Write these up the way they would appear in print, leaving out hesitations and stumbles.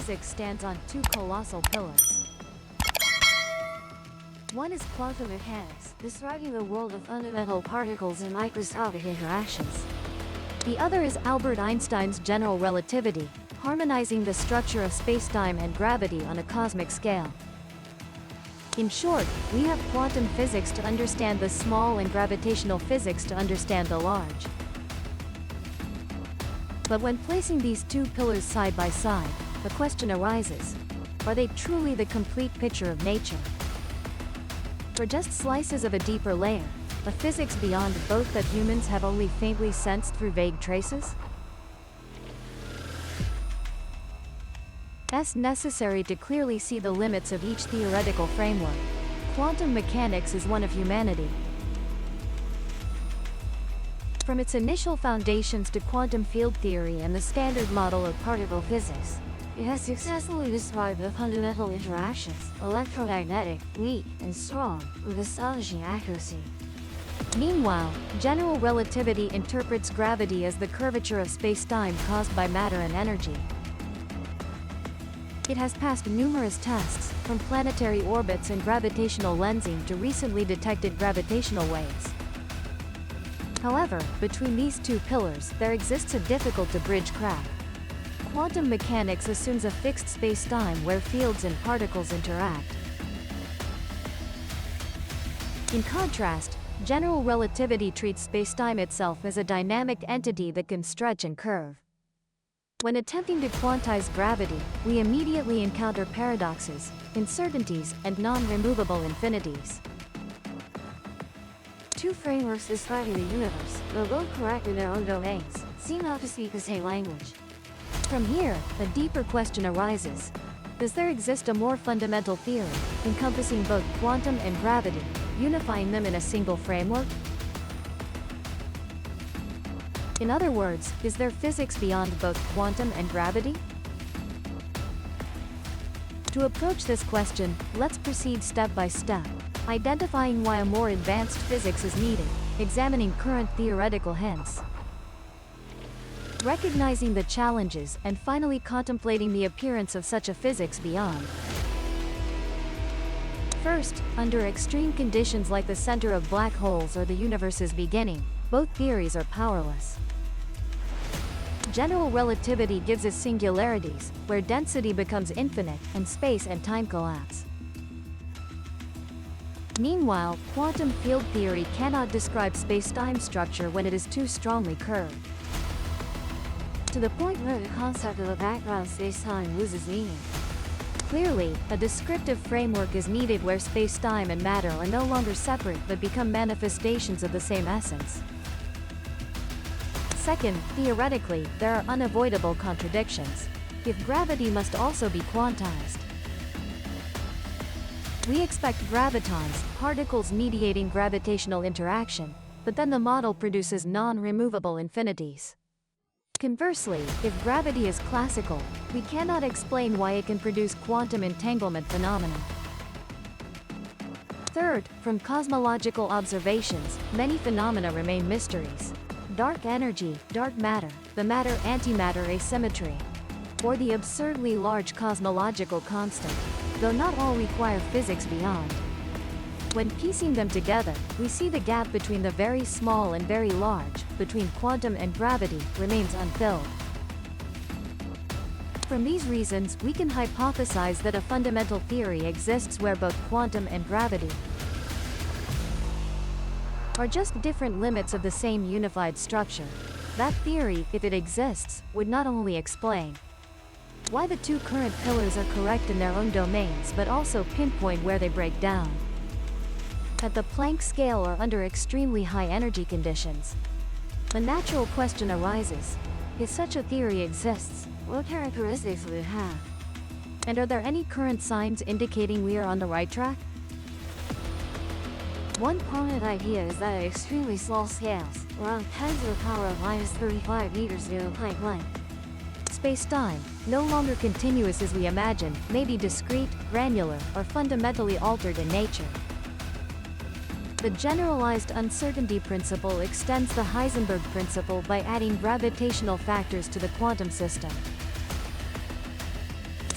physics stands on two colossal pillars. One is quantum mechanics, describing the world of fundamental particles and microscopic interactions. The other is Albert Einstein's general relativity, harmonizing the structure of spacetime and gravity on a cosmic scale. In short, we have quantum physics to understand the small and gravitational physics to understand the large. But when placing these two pillars side by side, the question arises: are they truly the complete picture of nature? Or just slices of a deeper layer, a physics beyond both that humans have only faintly sensed through vague traces? It's necessary to clearly see the limits of each theoretical framework. Quantum mechanics is one of humanity. From its initial foundations to quantum field theory and the standard model of particle physics, it has successfully described the fundamental interactions, electromagnetic, weak, and strong, with astonishing accuracy. Meanwhile, general relativity interprets gravity as the curvature of space-time caused by matter and energy. It has passed numerous tests, from planetary orbits and gravitational lensing to recently detected gravitational waves. However, between these two pillars, there exists a difficult-to-bridge crack. Quantum mechanics assumes a fixed space-time where fields and particles interact. In contrast, general relativity treats spacetime itself as a dynamic entity that can stretch and curve. When attempting to quantize gravity, we immediately encounter paradoxes, uncertainties, and non-removable infinities. Two frameworks describing the universe, though both correct in their own domains, seem not to speak the same language. From here, a deeper question arises: does there exist a more fundamental theory, encompassing both quantum and gravity, unifying them in a single framework? In other words, is there physics beyond both quantum and gravity? To approach this question, let's proceed step by step, identifying why a more advanced physics is needed, examining current theoretical hints, recognizing the challenges, and finally contemplating the appearance of such a physics beyond. First, under extreme conditions like the center of black holes or the universe's beginning, both theories are powerless. General relativity gives us singularities, where density becomes infinite, and space and time collapse. Meanwhile, quantum field theory cannot describe space-time structure when it is too strongly curved, to the point where the concept of a background space-time loses meaning. Clearly, a descriptive framework is needed where space-time and matter are no longer separate but become manifestations of the same essence. Second, theoretically, there are unavoidable contradictions. If gravity must also be quantized, we expect gravitons, particles mediating gravitational interaction, but then the model produces non-removable infinities. Conversely, if gravity is classical, we cannot explain why it can produce quantum entanglement phenomena. Third, from cosmological observations, many phenomena remain mysteries. Dark energy, dark matter, the matter-antimatter asymmetry, or the absurdly large cosmological constant, though not all require physics beyond. When piecing them together, we see the gap between the very small and very large, between quantum and gravity, remains unfilled. From these reasons, we can hypothesize that a fundamental theory exists where both quantum and gravity are just different limits of the same unified structure. That theory, if it exists, would not only explain why the two current pillars are correct in their own domains but also pinpoint where they break down. At the Planck scale or under extremely high energy conditions, a natural question arises: if such a theory exists, what characteristics would it have? And are there any current signs indicating we are on the right track? One prominent idea is that at extremely small scales, around 10 to the power of -35 meters near the Planck length, space-time, no longer continuous as we imagine, may be discrete, granular, or fundamentally altered in nature. The generalized uncertainty principle extends the Heisenberg principle by adding gravitational factors to the quantum system.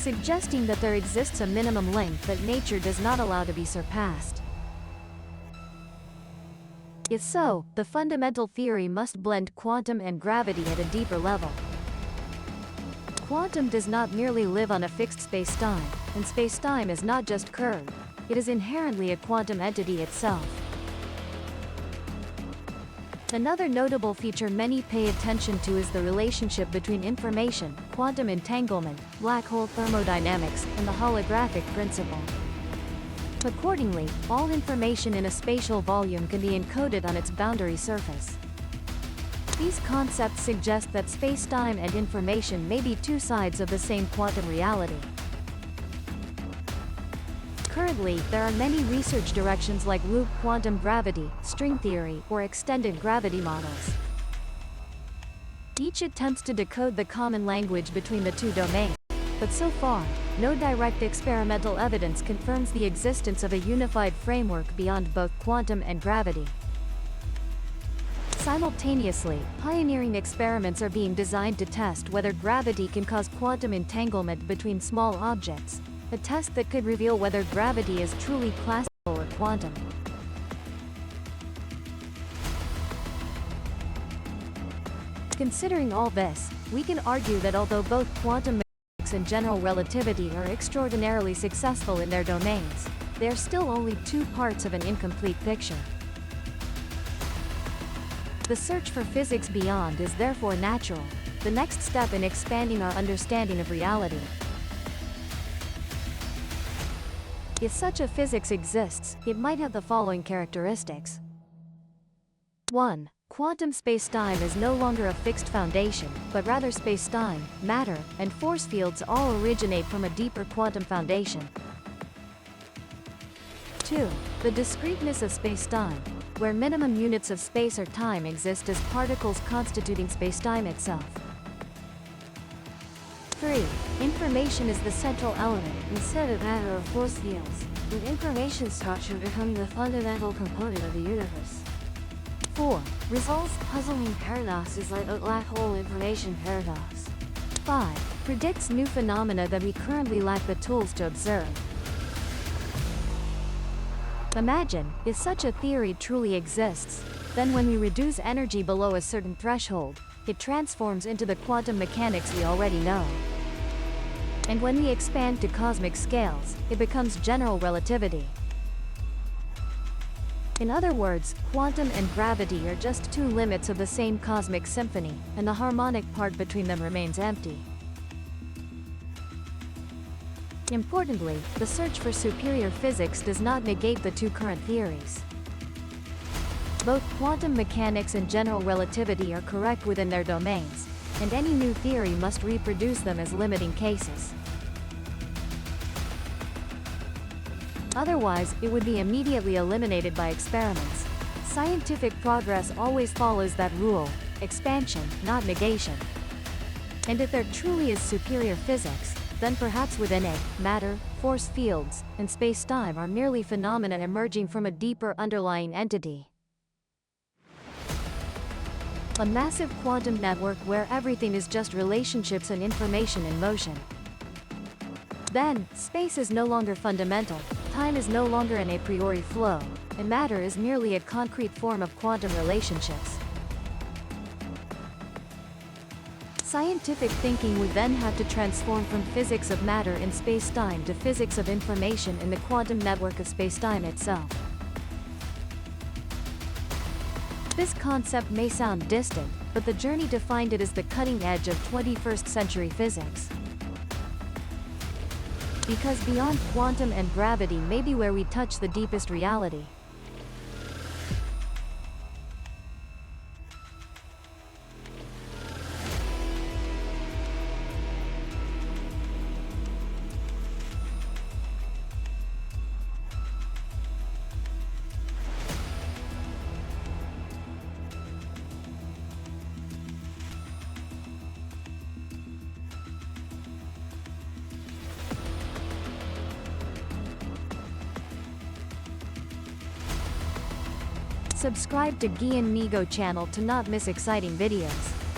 suggesting that there exists a minimum length that nature does not allow to be surpassed. If so, the fundamental theory must blend quantum and gravity at a deeper level. Quantum does not merely live on a fixed spacetime, and spacetime is not just curved, it is inherently a quantum entity itself. Another notable feature many pay attention to is the relationship between information, quantum entanglement, black hole thermodynamics, and the holographic principle. Accordingly, all information in a spatial volume can be encoded on its boundary surface. These concepts suggest that spacetime and information may be two sides of the same quantum reality. Currently, there are many research directions like loop quantum gravity, string theory, or extended gravity models. Each attempts to decode the common language between the two domains, but so far, no direct experimental evidence confirms the existence of a unified framework beyond both quantum and gravity. Simultaneously, pioneering experiments are being designed to test whether gravity can cause quantum entanglement between small objects, a test that could reveal whether gravity is truly classical or quantum. Considering all this, we can argue that although both quantum mechanics and general relativity are extraordinarily successful in their domains, they are still only two parts of an incomplete picture. The search for physics beyond is therefore natural, the next step in expanding our understanding of reality. If such a physics exists, it might have the following characteristics. 1. Quantum spacetime is no longer a fixed foundation, but rather spacetime, matter, and force fields all originate from a deeper quantum foundation. 2. The discreteness of spacetime, where minimum units of space or time exist as particles constituting spacetime itself. 3. Information is the central element instead of matter or force fields, with information structure becoming the fundamental component of the universe. 4. Resolves puzzling paradoxes like a black hole information paradox. 5. Predicts new phenomena that we currently lack the tools to observe. Imagine, if such a theory truly exists, then when we reduce energy below a certain threshold, it transforms into the quantum mechanics we already know. And when we expand to cosmic scales, it becomes general relativity. In other words, quantum and gravity are just two limits of the same cosmic symphony, and the harmonic part between them remains empty. Importantly, the search for superior physics does not negate the two current theories. Both quantum mechanics and general relativity are correct within their domains, and any new theory must reproduce them as limiting cases. Otherwise, it would be immediately eliminated by experiments. Scientific progress always follows that rule: expansion, not negation. And if there truly is superior physics, then perhaps within it, matter, force fields, and spacetime are merely phenomena emerging from a deeper underlying entity. A massive quantum network where everything is just relationships and information in motion. Then, space is no longer fundamental, time is no longer an a priori flow, and matter is merely a concrete form of quantum relationships. Scientific thinking would then have to transform from physics of matter in spacetime to physics of information in the quantum network of spacetime itself. This concept may sound distant, but the journey to find it is the cutting edge of 21st century physics. Because beyond quantum and gravity may be where we touch the deepest reality. Subscribe to Gian Migo channel to not miss exciting videos.